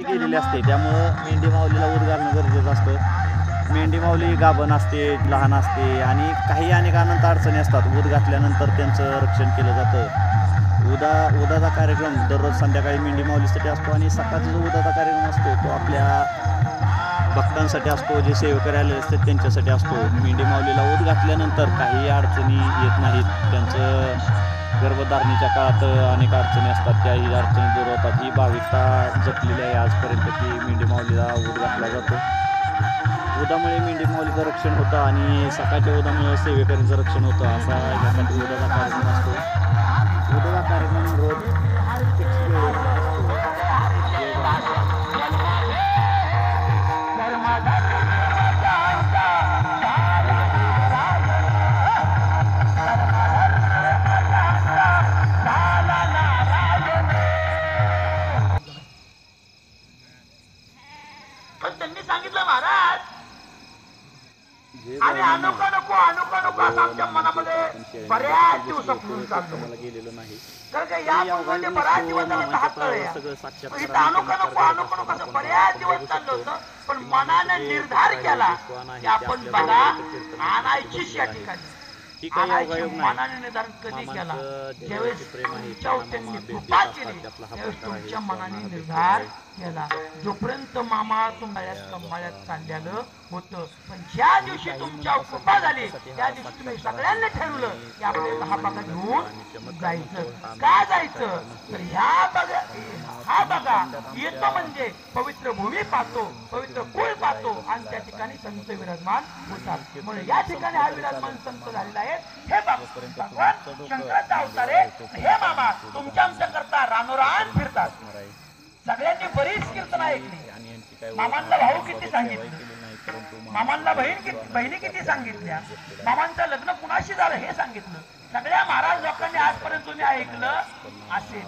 केलेली असते, त्यामुळं मेंढी माऊलीला ऊत घालणं गरजेचं असतं. मेंढी माऊली गाभण असते, लहान असते आणि काही अनेक अनंत अडचणी असतात. ऊत घातल्यानंतर त्यांचं रक्षण केलं जातं. उदाचा कार्यक्रम दररोज संध्याकाळी मेंढी माऊलीसाठी असतो आणि सकाळचा जो उदाचा कार्यक्रम असतो तो आपल्या भक्तांसाठी असतो, जे सेवेकरी आलेले असतात त्यांच्यासाठी असतो. मेंढी माऊलीला ऊत घातल्यानंतर काही अडचणी येत नाहीत. त्यांचं गर्भधारणेच्या काळात अनेक अडचणी असतात, त्याही अडचणी दूर होतात. ही भाविकता जपलेली आहे आजपर्यंत की मेंढी माऊलीला ऊत घातला जातो. उदामुळे मेंढी माऊलीचं रक्षण होतं आणि सकाळच्या उदामुळे सेवेकरीचं रक्षण होतं. असा ह्यासाठी उदाचा कार्यक्रम असतो. उदाचा कार्यक्रम रोज त्यांनी सांगितलं महाराज आणि अनोखा नको असं आमच्या मनामध्ये बऱ्याच दिवसापूर्वी चाललं गेलेलं नाही. तर काय या म्हणजे बऱ्याच दिवस झाला हात तळया इथं अनोखा नको असं बऱ्याच दिवस चाललं होतं. पण मनाने निर्धार केला की आपण बघा आणायचीच या ठिकाणी. मनाने निर्धार कधी केला ज्यावेळेस तुमच्यावर त्यांनी कृपा केली त्यावेळेस तुमच्या मनाने निर्धार केला. जोपर्यंत मामा कमाळ्यात चाललेलं होतं, पण ज्या दिवशी तुमच्यावर कृपा झाली त्या दिवशी तुम्ही सगळ्यांनी ठरवलं की आपल्याला हा बघा घेऊन जायचं. का जायचं तर हा बघा येतो म्हणजे पवित्र भूमी पाहतो, पवित्र कुळ पाहतो आणि त्या ठिकाणी संत विराजमान होतात. म्हणून या ठिकाणी हा विराजमान संत झालेला आहे. हे भगवान शंकराचा अवतार आहे. हे मामा तुमच्या आमच्या करता रानोरान फिरतात. सगळ्यांनी बरीच कीर्तन ऐकली. मामांना भाऊ किती सांगितलं, मामांना बहिणी किती सांगितल्या, मामांचं लग्न कुणाशी झालं हे सांगितलं. सगळ्या महाराज लोकांनी आजपर्यंत तुम्ही ऐकलं असेल.